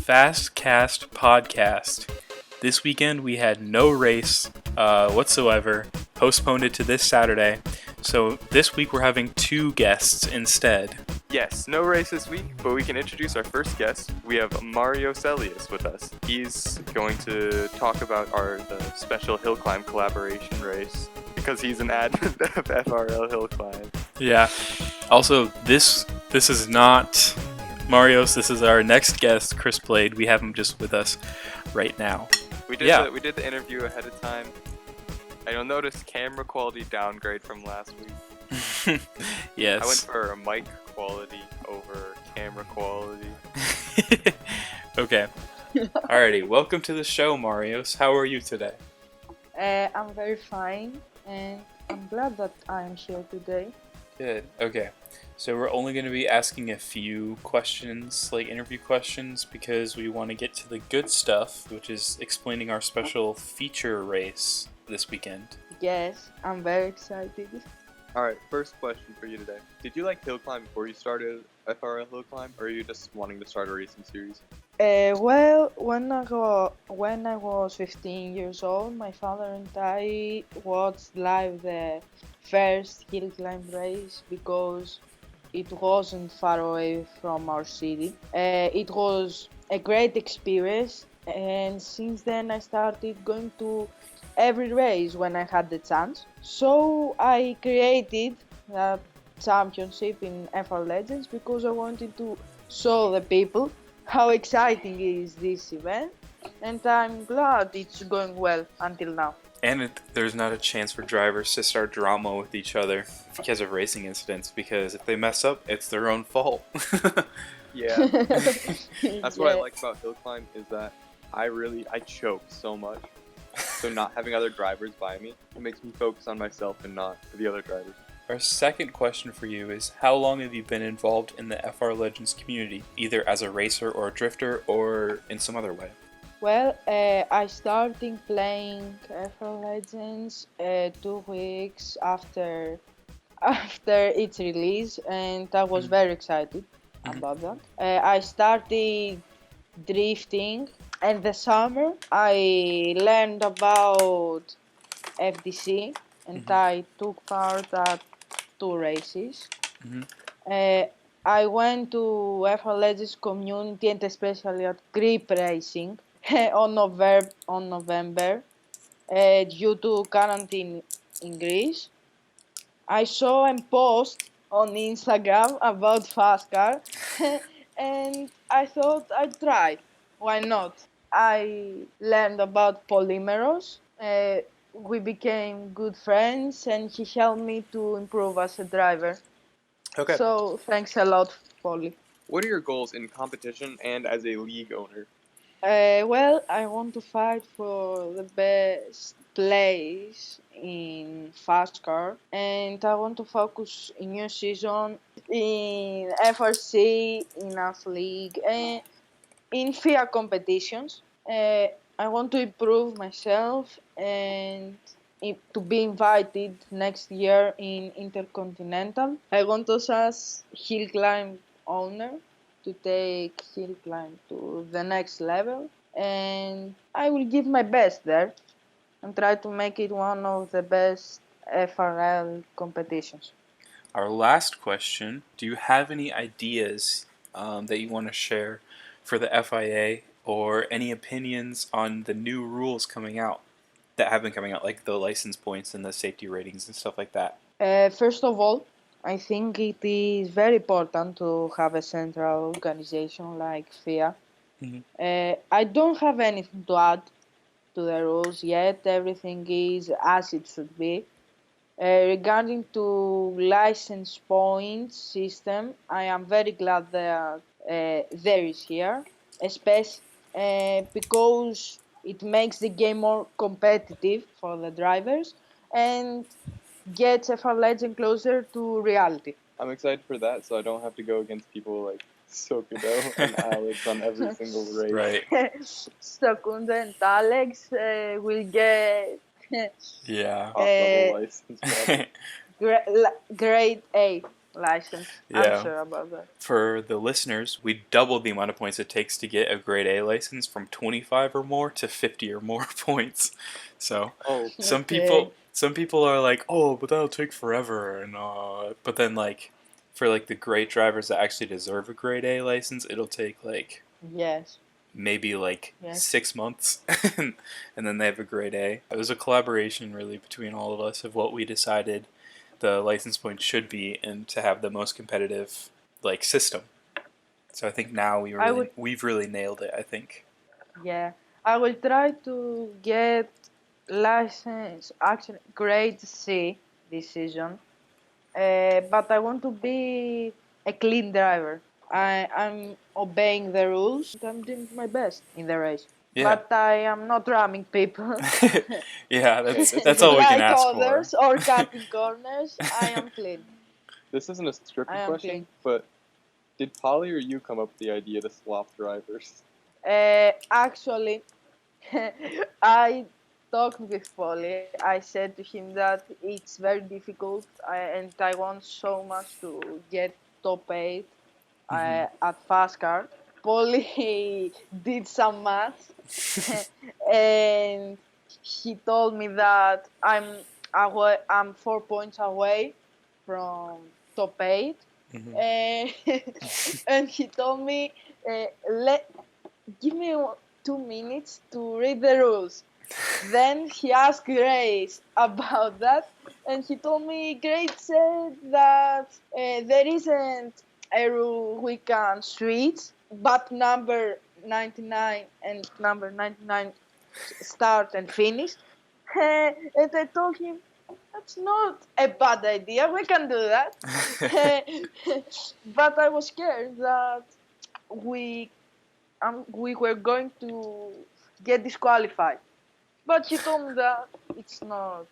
FASCAST podcast. This weekend we had no race whatsoever, postponed it to this Saturday. So this week we're having two guests instead. Yes, no race this week, but we can introduce our first guest. We have Mario Celius with us. He's going to talk about the special Hillclimb collaboration race because he's an admin of FRL Hillclimb. Yeah. Also, this is not Mario's. This is our next guest, Chris Blade. We have him just with us right now. We did the interview ahead of time. And you'll notice camera quality downgrade from last week. Yes. I went for a mic quality over camera quality. Okay. Alrighty, welcome to the show, Marios. How are you today? I'm very fine, and I'm glad that I'm here today. Good. Okay. So we're only going to be asking a few questions, like interview questions, because we want to get to the good stuff, which is explaining our special feature race this weekend. Yes, I'm very excited. Alright, first question for you today. Did you like Hillclimb before you started FRL Hillclimb, or are you just wanting to start a racing series? Well, when I was 15 years old, my father and I watched live the first Hillclimb race because it wasn't far away from our city. It was a great experience, and since then I started going to every race when I had the chance. So I created a championship in FR Legends because I wanted to show the people how exciting is this event, and I'm glad it's going well until now. And there's not a chance for drivers to start drama with each other because of racing incidents, because if they mess up, it's their own fault. Yeah. That's what I like about Hillclimb is that I choke so much. So not having other drivers by me, it makes me focus on myself and not the other drivers. Our second question for you is, how long have you been involved in the FR Legends community, either as a racer or a drifter or in some other way? Well, I started playing FR Legends 2 weeks after its release, and I was very excited about that. I started drifting, and the summer I learned about FDC, and I took part at 2 races. I went to FR Legends community and especially at grip racing on November due to quarantine in Greece. I saw a post on Instagram about FASCAR and I thought I'd try. Why not? I learned about Polymeros. We became good friends and he helped me to improve as a driver. Okay. So thanks a lot, Polly. What are your goals in competition and as a league owner? Well, I want to fight for the best place in FASCAR, and I want to focus in new season in FRC, in AF League, and in FIA competitions. I want to improve myself and to be invited next year in Intercontinental. I want us as Hillclimb owner to take Hillclimb to the next level, and I will give my best there and try to make it one of the best FRL competitions. Our last question, do you have any ideas that you want to share for the FIA or any opinions on the new rules coming out that have been coming out, like the license points and the safety ratings and stuff like that? First of all, I think it is very important to have a central organization like FIA. I don't have anything to add to the rules yet. Everything is as it should be. Regarding to license points system, I am very glad that there is here, especially because it makes the game more competitive for the drivers and gets FR Legend closer to reality. I'm excited for that, so I don't have to go against people like Sokudo and Alex on every single race. Right. Sokundo and Alex will get Yeah. Off-level license. grade A. license. I'm Yeah. sure about that. For the listeners, we doubled the amount of points it takes to get a grade A license from 25 or more to 50 or more points. So Oh, Okay. some people are like, oh, but that'll take forever, and but then like for like the great drivers that actually deserve a grade A license, it'll take like Yes. maybe like Yes. 6 months, and then they have a grade A. It was a collaboration really between all of us of what we decided the license points should be and to have the most competitive like system. So I think now I would. we've really nailed it, I think. Yeah. I will try to get license actually grade C this season. But I want to be a clean driver. I'm obeying the rules. I'm doing my best in the race. Yeah. But I am not ramming people Yeah, this that's isn't all a we can like ask for. others or cutting corners. I am clean. this isn't a I scripted am question, clean. but did Polly or you come up with the idea to swap drivers? Actually, I talked with Polly. I said to him that it's very difficult and I want so much to get top 8 at FASCAR. Polly did some maths and he told me that I'm 4 points away from top 8. Mhm. And, and he told me, let give me 2 minutes to read the rules. Then he asked Grace about that, and he told me Grace said that there isn't a rule we can switch, but number 99 and number 99 start and finish. And I told him that's not a bad idea. We can do that. But I was scared that we we were going to get disqualified. But he told me that it's not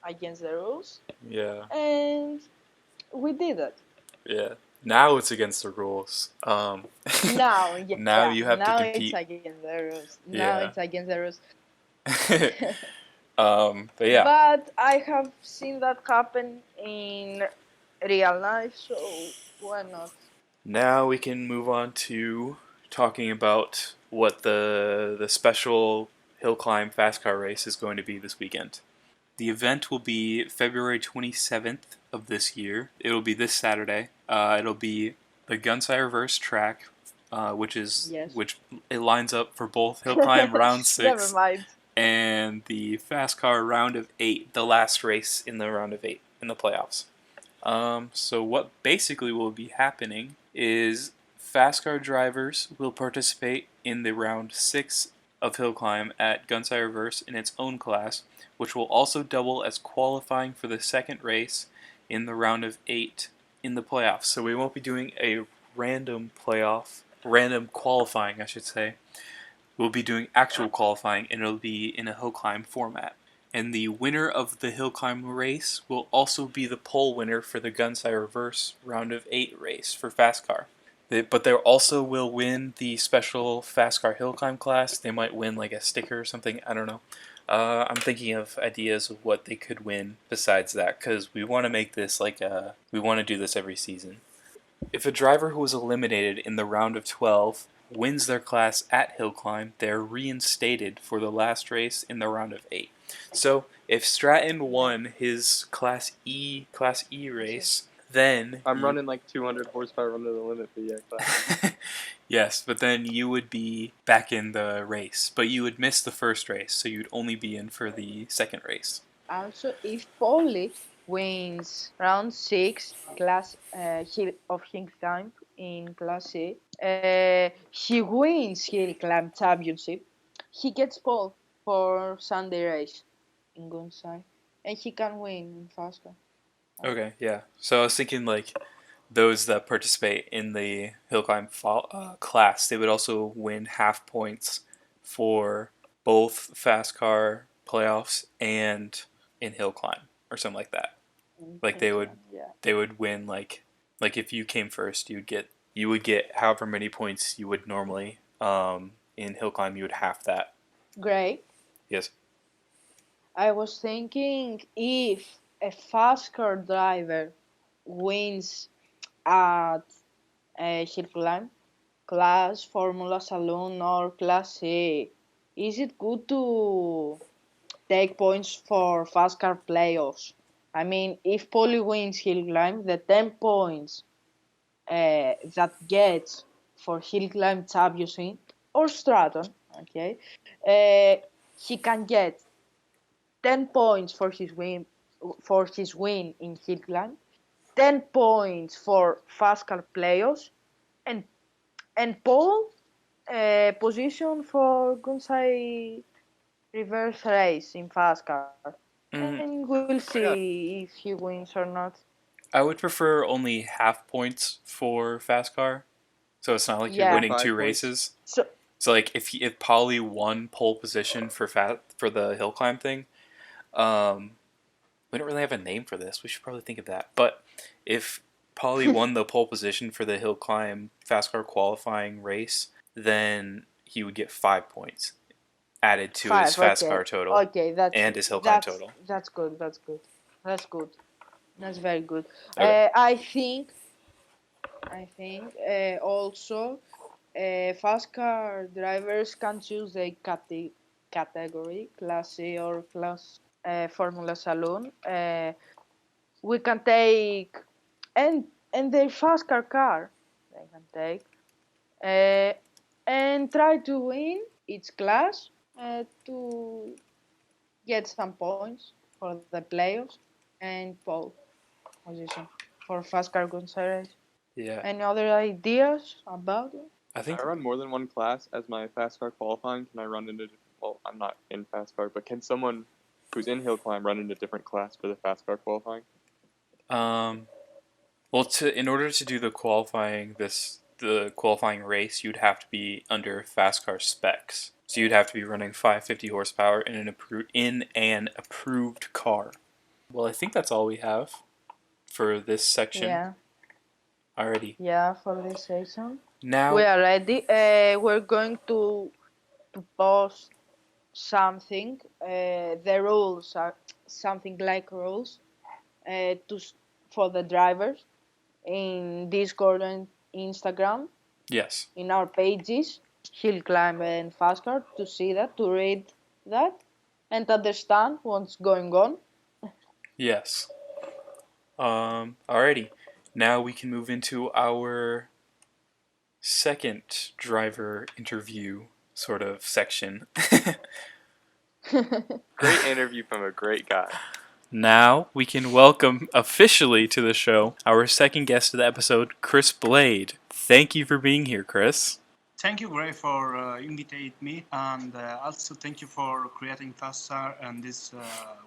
against the rules, Yeah. and we did it. Yeah. Now it's against the rules. Now, Now yeah, you have to now it's compete. against the rules. Now it's Yeah. against the rules. But yeah. But I have seen that happen in real life, so why not? Now we can move on to talking about what the special hill climb fast car race is going to be this weekend. The event will be February 27th of this year. It'll be this Saturday. It'll be the Gunsai Reverse track, Yes. which it lines up for both hill climb round Never 6 mind. and the fast car round of 8, the last race in the round of 8 in the playoffs. So what basically will be happening is FASCAR drivers will participate in the round 6 of hill climb at Gunsai Reverse in its own class, which will also double as qualifying for the second race in the round of 8 in the playoffs. So we won't be doing a random qualifying, I should say. We'll be doing actual qualifying, and it'll be in a hill climb format. And the winner of the hill climb race will also be the pole winner for the Gunsai Reverse round of 8 race for FASCAR. But they also will win the special FASCAR hill climb class. They might win like a sticker or something. I don't know. I'm thinking of ideas of what they could win besides that, because we want to make this we want to do this every season. If a driver who was eliminated in the round of 12 wins their class at hill climb, they're reinstated for the last race in the round of 8. So if Stratton won his Class E race, then I'm running like 200 horsepower under the limit, but yeah, class. yes, but then you would be back in the race, but you would miss the first race, so you'd only be in for the second race. Also, if Polly wins round 6 class of Hillclimb in Class C, he wins Hillclimb Championship. He gets pole for Sunday race in Gunsai, and he can win in FASCAR. Okay, yeah. So I was thinking like those that participate in the hill climb class, they would also win half points for both fast car playoffs and in hill climb or something like that. Like Yeah. they would win like if you came first, you would get however many points you would normally. In hill climb, you would half that. Great. Yes. I was thinking if a FASCAR driver wins at Hillclimb, Class, Formula Saloon, or Class A, is it good to take points for FASCAR playoffs? I mean, if Poli wins Hillclimb, the 10 points that gets for Hillclimb Championship or Stratton, okay, he can get 10 points for his win in Hillclimb, 10 points for FASCAR playoffs, and pole position for Gunsai reverse race in FASCAR. Mm, And we'll see if he wins or not. I would prefer only half points for FASCAR, so it's not like you're Yeah. winning 2 5 points. races. So So like if Polly won pole position for the hill climb thing, we don't really have a name for this. We should probably think of that. But if Polly won the pole position for the hill climb FASCAR qualifying race, then he would get 5 points added to his 5. Okay. FASCAR total Okay. and his hill climb total. That's good. That's good. That's good. That's very good. Okay. I think also FASCAR drivers can choose a category, Class A or Class Formula Saloon. We can take and their FASCAR car they can take and try to win each class to get some points for the playoffs and pole position for FASCAR Gonzalez. Yeah. Any other ideas about it? I If think I run more than one class as my FASCAR qualifying, can I run into, well, I'm not in FASCAR, but can someone who's in Hillclimb run into a different class for the FASCAR qualifying? well in order to do the qualifying race, you'd have to be under FASCAR specs. So you'd have to be running 550 horsepower in an approved car. Well, I think that's all we have for this section. Yeah, Alrighty. yeah, for this season. Now We are ready. We're going to post something. The rules are something like rules for the drivers in Discord and Instagram yes. in our pages, Hillclimb and FASCAR, to see that, to read that, and understand what's going on. Yes. Alrighty. Now we can move into our second driver interview sort of section. Great interview from a great guy. Now we can welcome officially to the show our second guest of the episode, Chris Blade. Thank you for being here, Chris. Thank you, Gray, for inviting me, and also thank you for creating FASCAR and this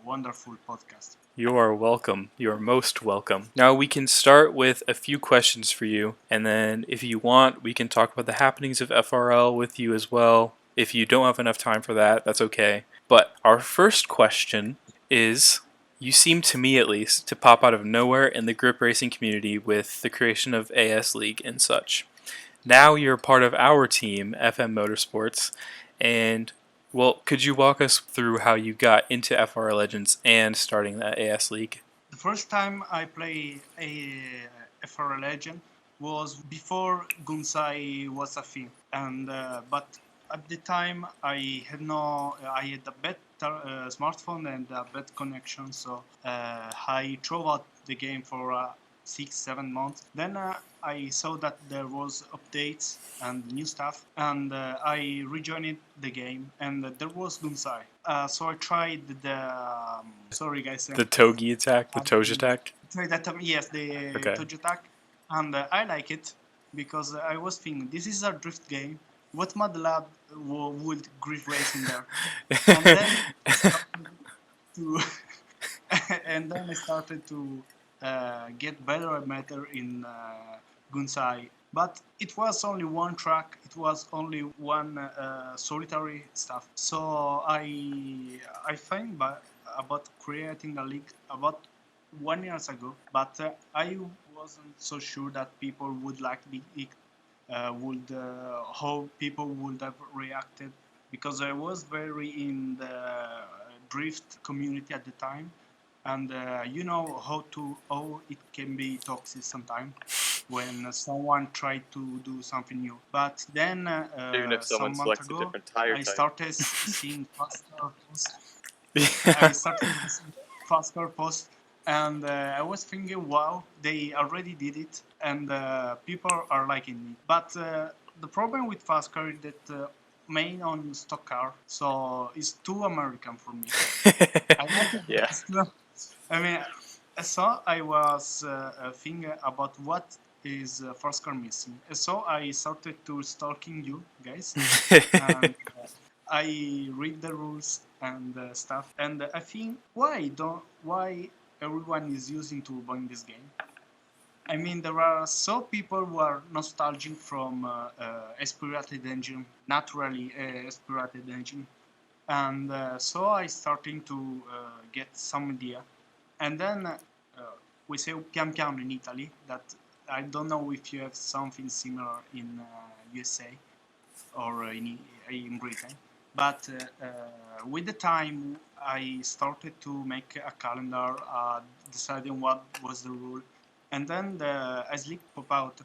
wonderful podcast. You are welcome. You are most welcome. Now we can start with a few questions for you, and then if you want, we can talk about the happenings of FRL with you as well. If you don't have enough time for that, that's okay. But our first question is, you seem to me at least to pop out of nowhere in the grip racing community with the creation of AS League and such. Now you're part of our team, FM Motorsports, and well, could you walk us through how you got into FR Legends and starting that AS League? The first time I played a FRL Legend was before Gunsai was a thing, and but at the time I had a better smartphone and a better connection, so I tried out the game for 6-7 months. Then I saw that there was updates and new stuff, and I rejoined the game, and there was Gunsai. So I tried sorry guys. The Togi attack, the Toge attack? Tried that yes, the Okay. Touch attack, and I like it because I was thinking this is a drift game. What Mad Lab would drift race in there? And then to and then I started to get better and better in Gunsai. But it was only one track. It was only one solitary stuff. So I think about creating a league about 1 year ago. But I wasn't so sure that people would like it. How people would have reacted, because I was very in the drift community at the time, and you know how it can be toxic sometimes when someone tried to do something new. But then Even if someone some months selects a ago, different tire I type. started seeing FASCAR posts. I Yeah. started seeing FASCAR posts, and I was thinking, wow, they already did it, and people are liking it. But the problem with FASCAR is that main on stock car, so it's too American for me. I want to Yeah. I mean, so I was thinking about what is FASCAR missing. So I started to stalking you guys, and I read the rules and stuff, and I think why everyone is using turbo in this game. I mean, there are some people who are nostalgic from aspirated engine, naturally aspirated engine, and so I starting to get some idea, and then we say pian piano in Italy. That I don't know if you have something similar in USA or in Britain. But with the time, I started to make a calendar, deciding what was the rule, and then the League pop out.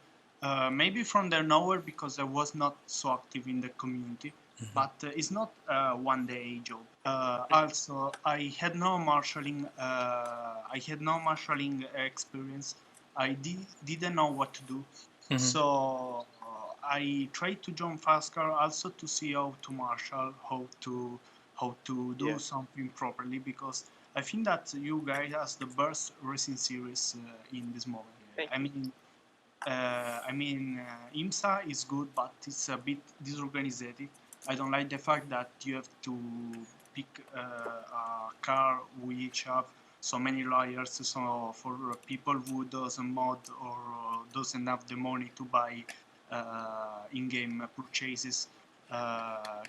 Maybe from there nowhere because I was not so active in the community, but it's not a one-day job. Also, I had no marshalling. I had no marshalling experience. I didn't know what to do. So I tried to join FASCAR also to see how to marshal, how to do Yeah. something properly, because I think that you guys has the best racing series in this moment. Thank I mean, IMSA is good, but it's a bit disorganized. I don't like the fact that you have to pick a car which have so many layers. So for people who doesn't mod or doesn't have the money to buy in-game purchases,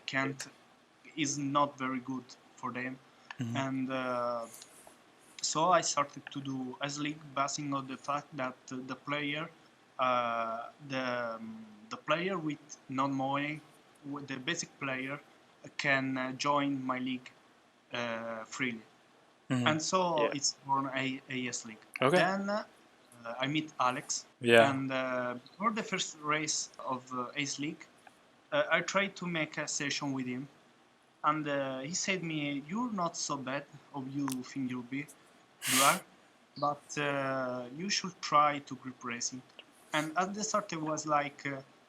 can't is not very good for them. And so I started to do as league basing on the fact that the player, the player with not money, the basic player can join my league freely. And so Yeah. it's born AS League. Okay. Then I meet Alex, Yeah. and before the first race of AS League, I tried to make a session with him, and he said me, "You're not so bad how you think you are, but you should try to grip racing." And at the start, it was like,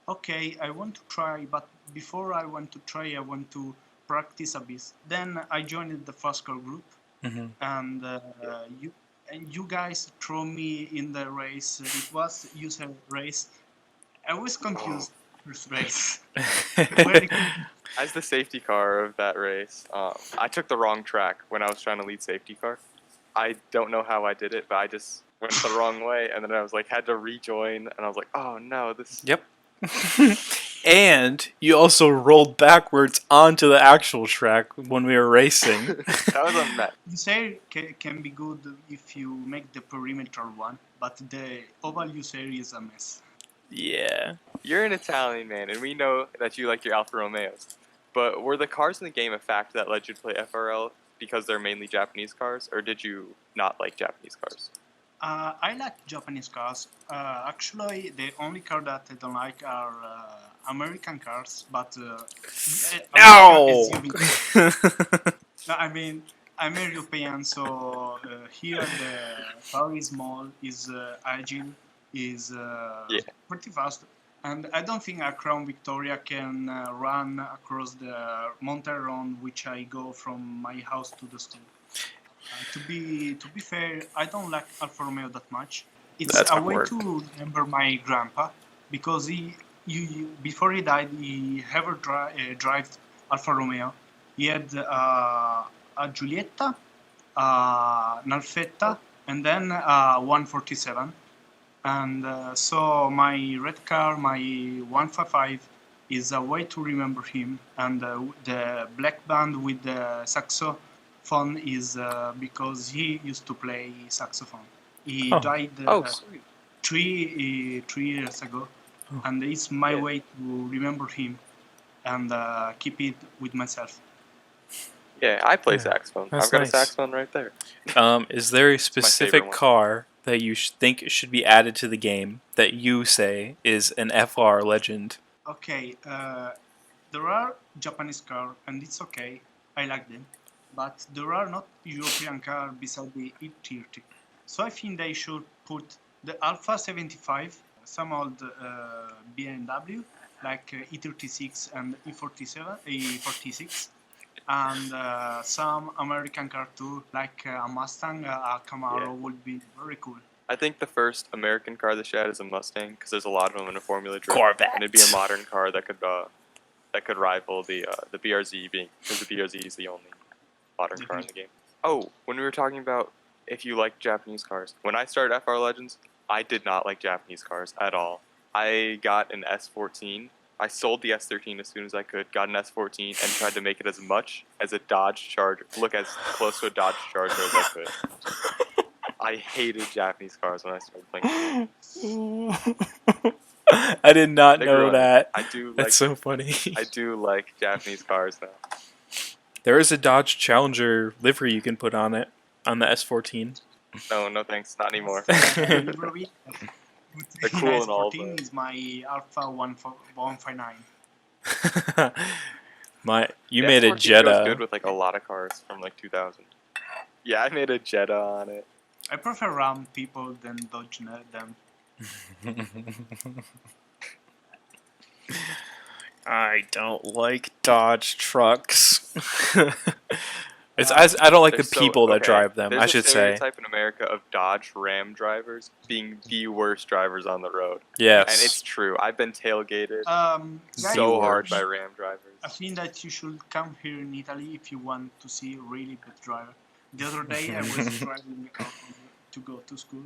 okay, I want to try, but before I want to try, I want to practice a bit. Then I joined the FASCAR group, and you guys throw me in the race. It was user race. I was confused first race. Very confused. As the safety car of that race, I took the wrong track when I was trying to lead safety car. I don't know how I did it, but I just went the wrong way, and then I was like, had to rejoin, and I was like, oh no, this. Yep. And you also rolled backwards onto the actual track when we were racing. That was a mess. User can be good if you make the perimeter one, but the oval user is a mess. Yeah. You're an Italian man, and we know that you like your Alfa Romeos. But were the cars in the game a factor that led you to play FRL because they're mainly Japanese cars, or did you not like Japanese cars? I like Japanese cars. Actually, the only car that I don't like are American cars, but Ow! American SUV. No, I mean, I'm European, so here the car is small, is agile, is Yeah. pretty fast, and I don't think a Crown Victoria can run across the mountain road which I go from my house to the school. To be fair, I don't like Alfa Romeo that much. It's That's a way awkward. to remember my grandpa, because before he died, he ever drive Alfa Romeo. He had a Giulietta, an Alfetta, and then 147. And so my red car, my 155, is a way to remember him. And the black band with the saxophone is because he used to play saxophone. He Oh. died Oh, sweet. 3 years ago, and it's my Yeah. way to remember him and keep it with myself. Yeah, I play Yeah, saxophone. that's I've got nice. a saxophone right there. Is there a favorite specific one. car that you think should be added to the game that you say is an FR legend? Okay, there are Japanese cars, and it's okay. I like them, but there are not European cars beside the E30. So I think they should put the Alpha 75, some old BMW like E36 and E47, E46, and some American car too, like a Mustang, a Camaro would be very cool. I think the first American car they should add is a Mustang because there's a lot of them in a Formula Drift. Corvette. And it'd be a modern car that could rival the BRZ, being because the BRZ is the only modern car in the game. Oh, when we were talking about if you like Japanese cars, when I started FR Legends, I did not like Japanese cars at all. I got an S14. I sold the S13 as soon as I could, got an S14, and tried to make it as much as a Dodge Charger, look as close to a Dodge Charger as I could. I hated Japanese cars when I started playing. I did not They know grew on me. that. I do like. That's so funny. I do like Japanese cars now. There is a Dodge Challenger livery you can put on it, on the S14. No thanks, not anymore. Livery, They're cool and all, S14 but- is my Alpha 159. You The made a S14 goes Jetta. good with like a lot of cars from like 2000. Yeah, I made a Jetta on it. I prefer Ram people than Dodge them. I don't like Dodge trucks. I don't like the There's people that okay, drive them, there's I a should say. stereotype in America of Dodge Ram drivers being the worst drivers on the road. Yes. And it's true. I've been tailgated Guys, so hard worst. by Ram drivers. I think that you should come here in Italy if you want to see a really good driver. The other day I was driving to go to school,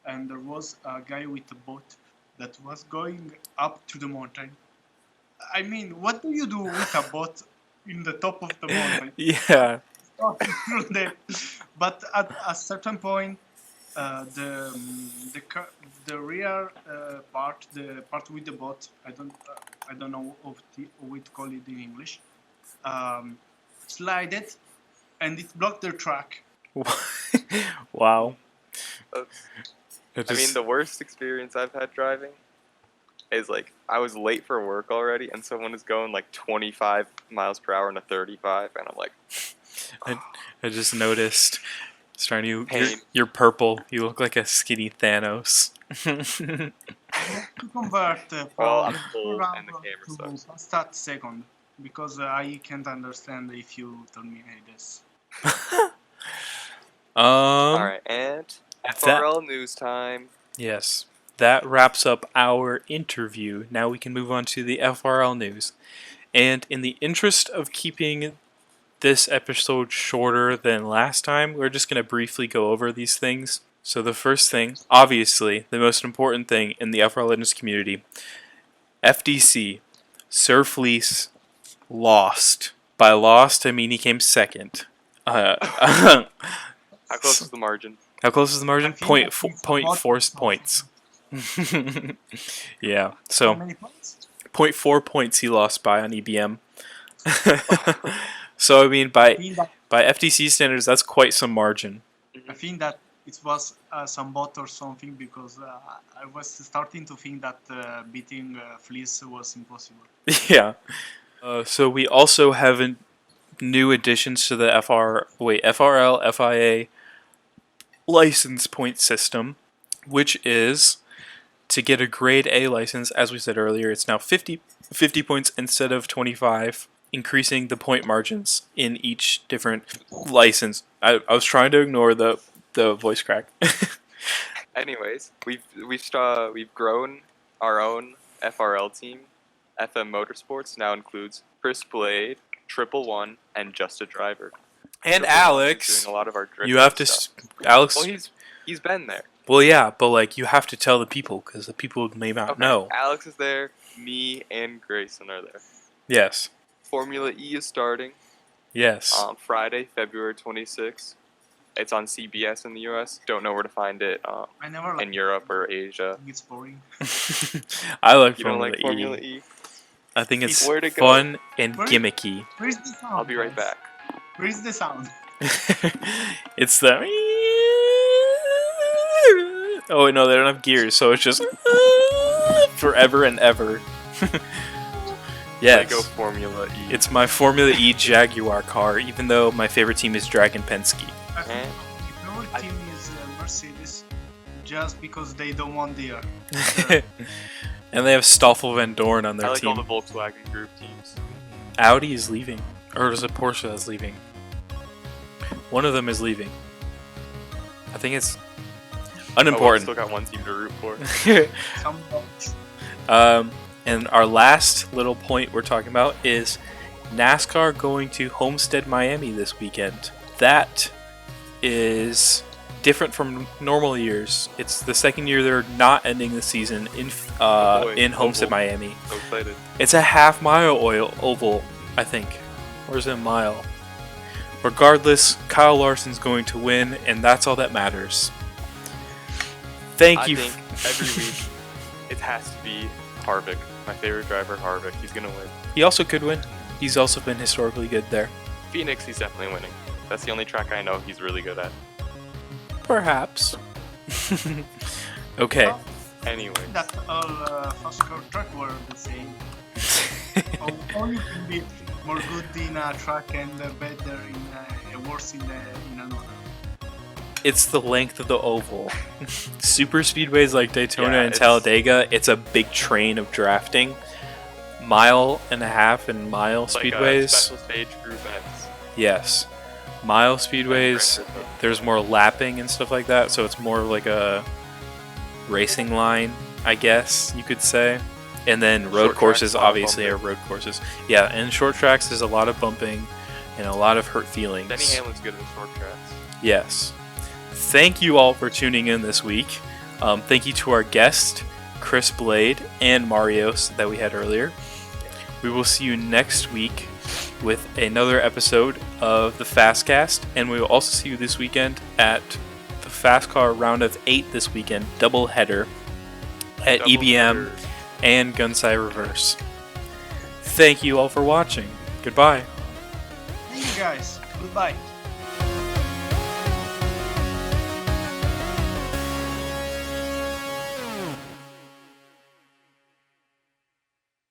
and there was a guy with a boat that was going up to the mountain. I mean, what do you do with a boat in the top of the mountain? Yeah. But at a certain point, the rear part, the part with the boat, I don't know how we call it in English, slided, and it blocked the track. Wow. I mean, the worst experience I've had driving is like I was late for work already, and someone is going like 25 miles per hour in a 35, and I'm like, I just noticed. Starting you're Pain. purple. You look like a skinny Thanos. To convert Well, I'm from full round and the camera to sucks. start second, because I can't understand if you terminate this. all right, and FRL news time. Yes. That wraps up our interview. Now we can move on to the FRL news. And in the interest of keeping this episode shorter than last time, we're just going to briefly go over these things. So the first thing, obviously, the most important thing in the FRL Legends community, FDC, Sir Fleece, lost. By lost, I mean he came second. How close is the margin? How close is the margin? I think Point that four, it's point about four 2,000. points. Yeah, How so many points? 0.4 points he lost by on EBM. So I mean, by FTC standards, that's quite some margin. I think that it was some bot or something, because I was starting to think that beating Fleece was impossible. Yeah. So we also have new additions to the FRL FIA license point system, which is to get a grade A license. As we said earlier, it's now 50 points instead of 25, increasing the point margins in each different license. I was trying to ignore the voice crack. Anyways, we've grown our own FRL team. FM Motorsports now includes Chris Blade, Triple One, and Just a Driver. And Triple One is Alex, doing a lot of our you have to, stuff. Alex. Well, he's been there. Well, yeah, but like you have to tell the people because the people may not Okay, know. Alex is there. Me and Grayson are there. Yes. Formula E is starting Yes. on Friday, February 26th. It's on CBS in the US. Don't know where to find it I never like in Europe or Asia. It's boring. I like You don't Formula like E. Formula E? I think it's Where to go? fun and Where- gimmicky. Where's the sound? I'll be right guys? back. Where's the sound? It's the. Oh no, they don't have gears, so it's just forever and ever. Yes. Lego Formula E. It's my Formula E Jaguar car, even though my favorite team is Dragon Penske. I think our team is Mercedes just because they don't want the And they have Stoffel Van Dorn on I their like all team. the Volkswagen Group teams. Audi is leaving. Or is it Porsche that's leaving? One of them is leaving. I think it's Oh, we unimportant. still got one team to root for. some box. And our last little point we're talking about is NASCAR going to Homestead, Miami this weekend. That is different from normal years. It's the second year they're not ending the season in Homestead, Oval. Miami. So excited. It's a half-mile oval, I think. Or is it a mile? Regardless, Kyle Larson's going to win, and that's all that matters. Thank I you. think every week it has to be Harvick. My favorite driver, Harvick. He's gonna win. He also could win. He's also been historically good there. Phoenix, he's definitely winning. That's the only track I know he's really good at. Perhaps. Okay. Anyway, That all FASCAR track were the same. Only can be more good in a track and better in worse in another. It's the length of the oval. Super speedways like Daytona Yeah, and it's- Talladega, it's a big train of drafting. Mile and a half and mile it's like speedways. special stage group X. Yes. Mile speedways, there's more lapping and stuff like that, so it's more like a racing line, I guess you could say. And then road Short courses tracks, a lot of obviously are bumping. road courses. Yeah, and short tracks there's a lot of bumping and a lot of hurt feelings. Denny Hamlin's good at the short tracks. Yes. Thank you all for tuning in this week. Thank you to our guest, Chris Blade and Marios that we had earlier. We will see you next week with another episode of the FASCAST, and we will also see you this weekend at the FASCAR round of 8 this weekend, double header at Double EBM header. and Gunside Reverse. Thank you all for watching. Goodbye. Thank you guys. Goodbye.